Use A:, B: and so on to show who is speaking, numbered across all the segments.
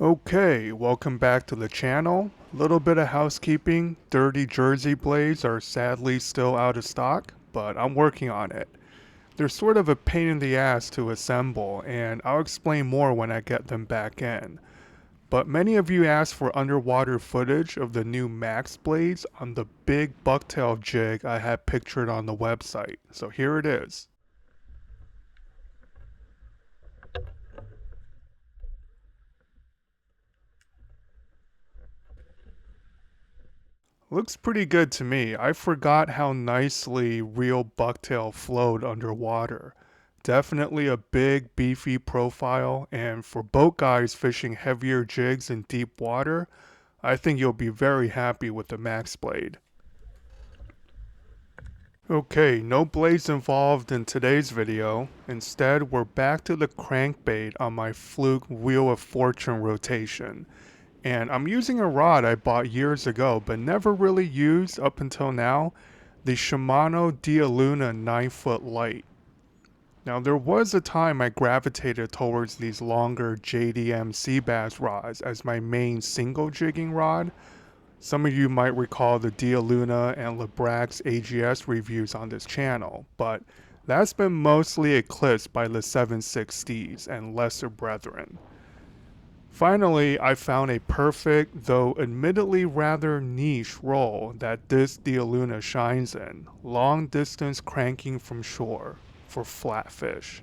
A: Okay, welcome back to the channel. Little bit of housekeeping. Dirty Jersey blades are sadly still out of stock, but I'm working on it. They're sort of a pain in the ass to assemble, and I'll explain more when I get them back in. But many of you asked for underwater footage of the new Max blades on the big bucktail jig I had pictured on the website, so here it is. Looks pretty good to me. I forgot how nicely real bucktail flowed underwater. Definitely a big, beefy profile, and for boat guys fishing heavier jigs in deep water, I think you'll be very happy with the Max blade. Okay, no blades involved in today's video. Instead, we're back to the crankbait on my Fluke Wheel of Fortune rotation. And I'm using a rod I bought years ago but never really used up until now, the Shimano Dialuna 9-foot light. Now there was a time I gravitated towards these longer JDM sea bass rods as my main single jigging rod. Some of you might recall the Dialuna and Lebrac's AGS reviews on this channel, but that's been mostly eclipsed by the 760s and lesser brethren. Finally, I found a perfect, though admittedly rather niche role that this Dialuna shines in, long distance cranking from shore for flatfish.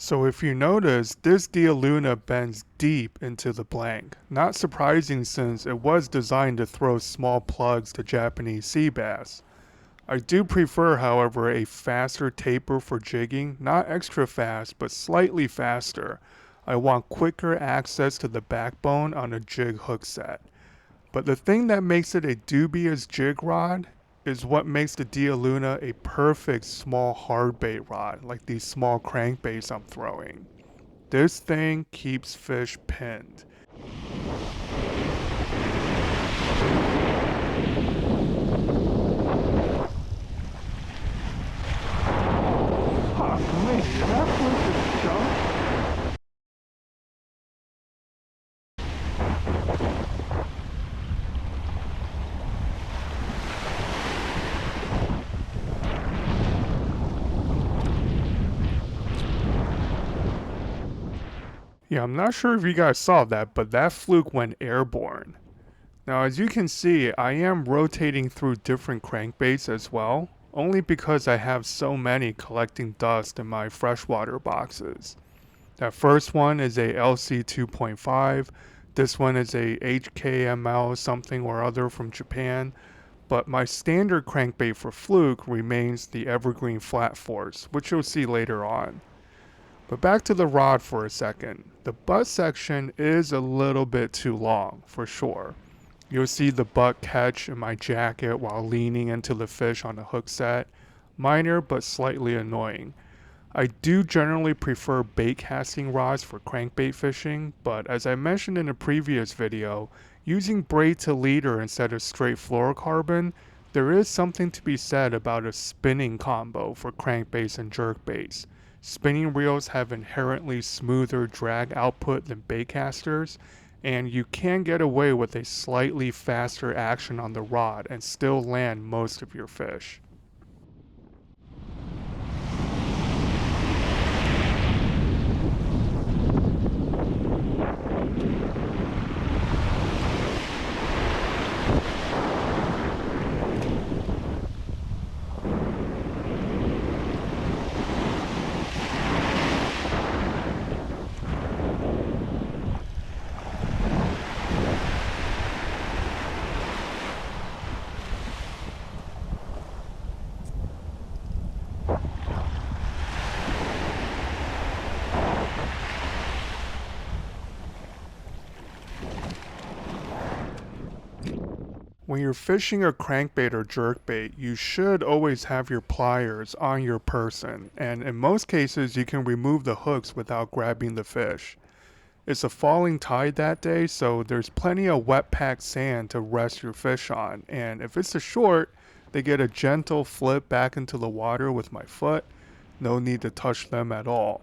A: So if you notice, this Dialuna bends deep into the blank. Not surprising since it was designed to throw small plugs to Japanese sea bass. I do prefer, however, a faster taper for jigging, not extra fast, but slightly faster. I want quicker access to the backbone on a jig hook set. But the thing that makes it a dubious jig rod is what makes the Dialuna a perfect small hardbait rod, like these small crankbaits I'm throwing. This thing keeps fish pinned. Yeah, I'm not sure if you guys saw that, but that fluke went airborne. Now, as you can see, I am rotating through different crankbaits as well, only because I have so many collecting dust in my freshwater boxes. That first one is a LC 2.5, this one is a HKML something or other from Japan, but my standard crankbait for fluke remains the Evergreen Flat Force, which you'll see later on. But back to the rod for a second. The butt section is a little bit too long, for sure. You'll see the butt catch in my jacket while leaning into the fish on the hook set. Minor but slightly annoying. I do generally prefer bait casting rods for crankbait fishing, but as I mentioned in a previous video, using braid to leader instead of straight fluorocarbon, there is something to be said about a spinning combo for crankbaits and jerkbaits. Spinning reels have inherently smoother drag output than bait casters, and you can get away with a slightly faster action on the rod and still land most of your fish. When you're fishing a crankbait or jerkbait, you should always have your pliers on your person, and in most cases you can remove the hooks without grabbing the fish. It's a falling tide that day, so there's plenty of wet packed sand to rest your fish on, and if it's a short, they get a gentle flip back into the water with my foot. No need to touch them at all.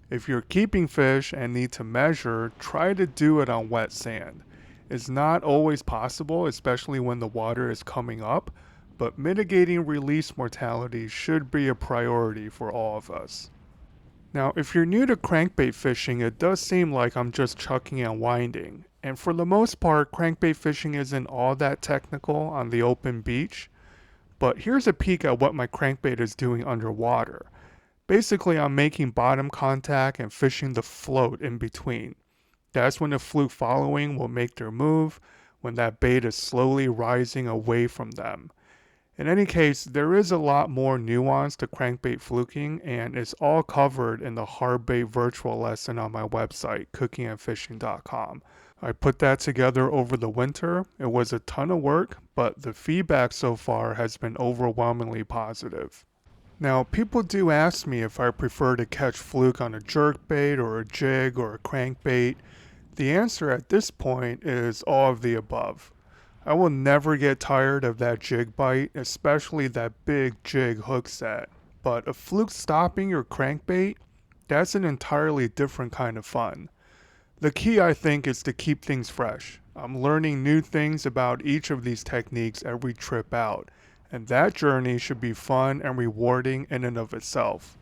A: If you're keeping fish and need to measure, try to do it on wet sand. It's not always possible, especially when the water is coming up, but mitigating release mortality should be a priority for all of us. Now, if you're new to crankbait fishing, it does seem like I'm just chucking and winding, and for the most part, crankbait fishing isn't all that technical on the open beach, but here's a peek at what my crankbait is doing underwater. Basically, I'm making bottom contact and fishing the float in between. That's when the fluke following will make their move, when that bait is slowly rising away from them. In any case, there is a lot more nuance to crankbait fluking, and it's all covered in the hardbait virtual lesson on my website, cookingandfishing.com. I put that together over the winter. It was a ton of work, but the feedback so far has been overwhelmingly positive. Now, people do ask me if I prefer to catch fluke on a jerkbait or a jig or a crankbait. The answer at this point is all of the above. I will never get tired of that jig bite, especially that big jig hook set. But a fluke stopping your crankbait, that's an entirely different kind of fun. The key, I think, is to keep things fresh. I'm learning new things about each of these techniques every trip out, and that journey should be fun and rewarding in and of itself.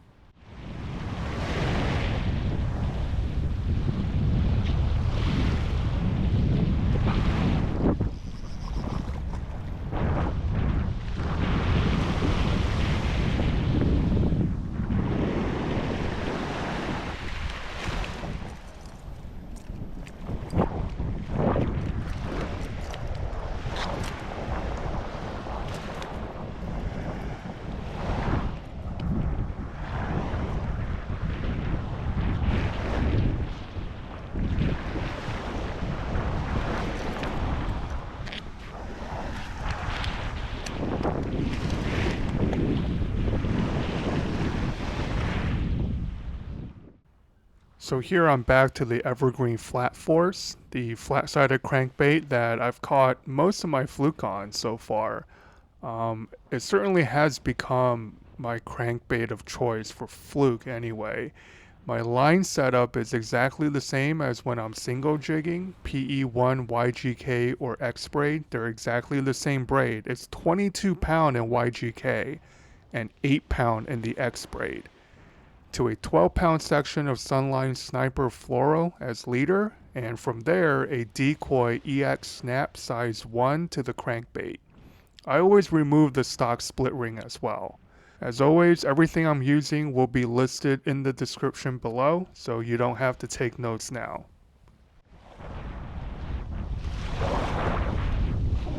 A: So here I'm back to the Evergreen Flat Force, the flat-sided crankbait that I've caught most of my fluke on so far. It certainly has become my crankbait of choice for fluke anyway. My line setup is exactly the same as when I'm single jigging, PE1, YGK, or X braid. They're exactly the same braid. It's 22 pound in YGK and 8 pound in the X braid. To a 12-pound section of Sunline Sniper Fluoro as leader, and from there a decoy EX Snap size 1 to the crankbait. I always remove the stock split ring as well. As always, everything I'm using will be listed in the description below, so you don't have to take notes now.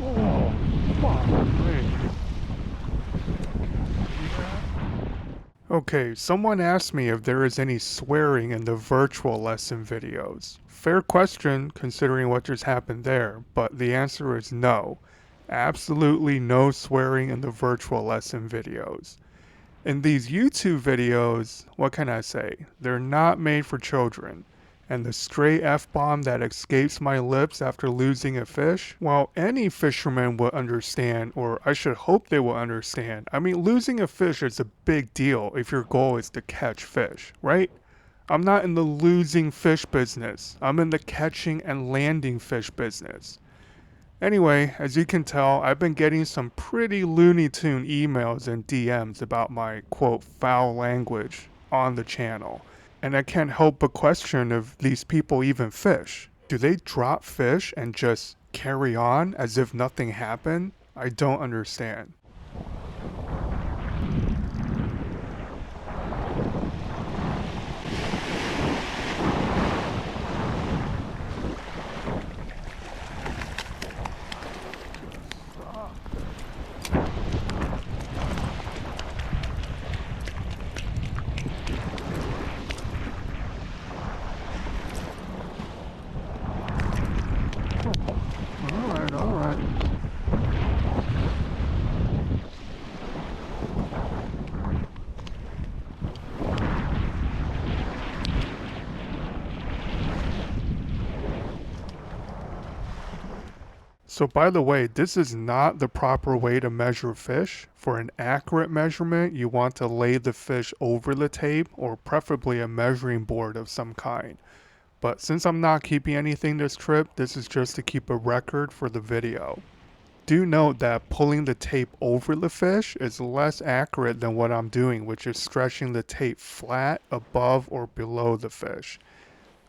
A: Oh, come on, wait. Okay, someone asked me if there is any swearing in the virtual lesson videos. Fair question considering what just happened there, but the answer is no. Absolutely no swearing in the virtual lesson videos. In these YouTube videos, what can I say? They're not made for children. And the stray F-bomb that escapes my lips after losing a fish, well, any fisherman will understand, or I should hope they will understand. I mean, losing a fish is a big deal if your goal is to catch fish, right? I'm not in the losing fish business. I'm in the catching and landing fish business. Anyway, as you can tell, I've been getting some pretty Looney Tune emails and DMs about my, quote, foul language on the channel. And I can't help but question if these people even fish. Do they drop fish and just carry on as if nothing happened? I don't understand. Alright. So by the way, this is not the proper way to measure fish. For an accurate measurement, you want to lay the fish over the tape or preferably a measuring board of some kind. But since I'm not keeping anything this trip, this is just to keep a record for the video. Do note that pulling the tape over the fish is less accurate than what I'm doing, which is stretching the tape flat above or below the fish.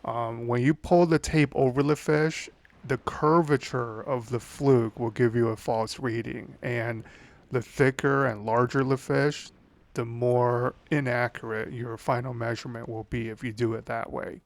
A: When you pull the tape over the fish, the curvature of the fluke will give you a false reading, and the thicker and larger the fish, the more inaccurate your final measurement will be if you do it that way.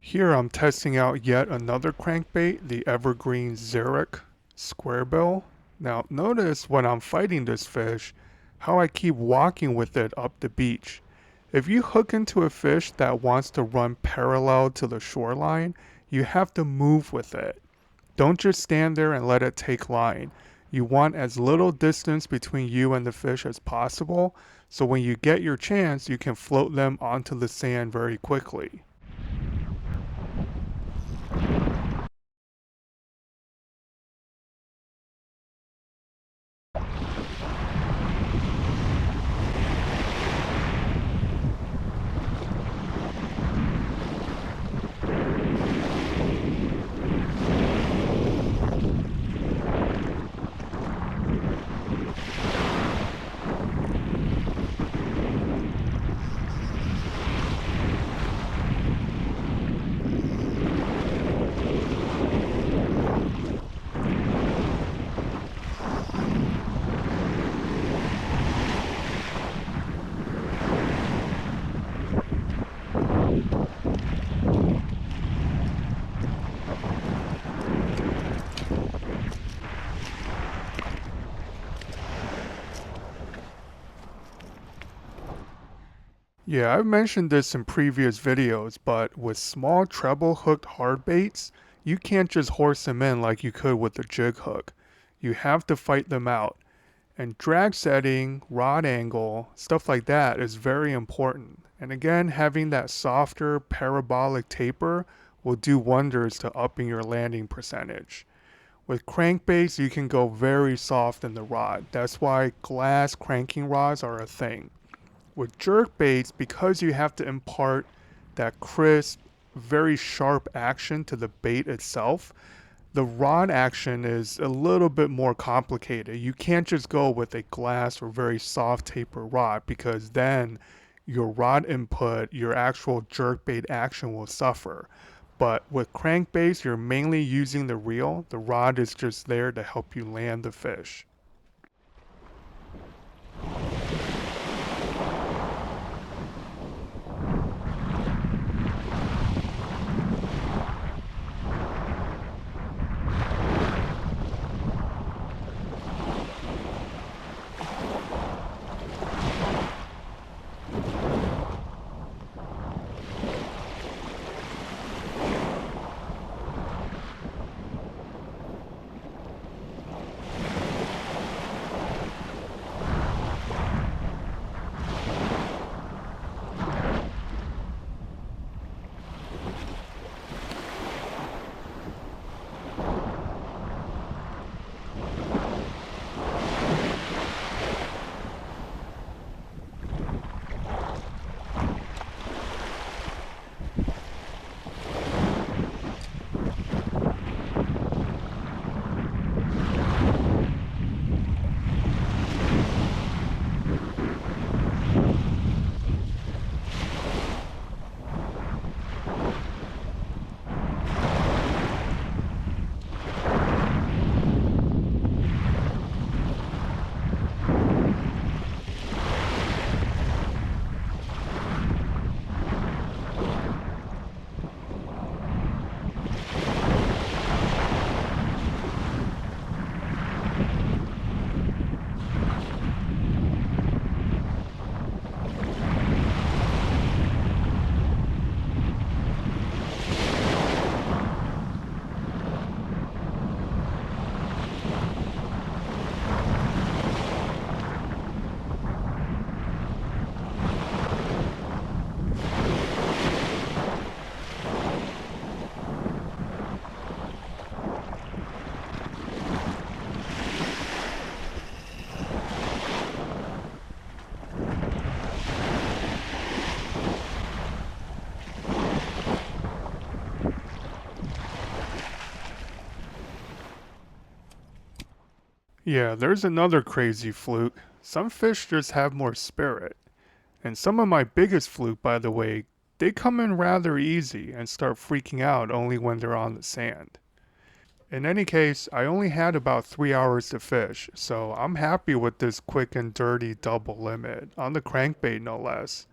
A: Here I'm testing out yet another crankbait, the evergreen Xeric squarebill. Now notice when I'm fighting this fish, how I keep walking with it up the beach. If you hook into a fish that wants to run parallel to the shoreline, you have to move with it. Don't just stand there and let it take line. You want as little distance between you and the fish as possible, so when you get your chance, you can float them onto the sand very quickly. Yeah, I've mentioned this in previous videos, but with small treble hooked hard baits, you can't just horse them in like you could with a jig hook. You have to fight them out. And drag setting, rod angle, stuff like that is very important. And again, having that softer parabolic taper will do wonders to upping your landing percentage. With crankbaits, you can go very soft in the rod. That's why glass cranking rods are a thing. With jerkbaits, because you have to impart that crisp, very sharp action to the bait itself, the rod action is a little bit more complicated. You can't just go with a glass or very soft taper rod, because then your rod input, your actual jerkbait action will suffer. But with crankbaits, you're mainly using the reel. The rod is just there to help you land the fish. Yeah, there's another crazy fluke. Some fish just have more spirit. And some of my biggest fluke, by the way, they come in rather easy and start freaking out only when they're on the sand. In any case, I only had about 3 hours to fish, so I'm happy with this quick and dirty double limit, on the crankbait no less.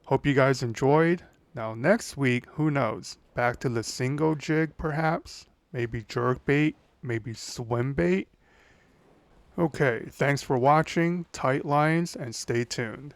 A: Hope you guys enjoyed. Now next week, who knows, back to the single jig perhaps? Maybe jerkbait, maybe swim bait? Okay, thanks for watching, tight lines, and stay tuned.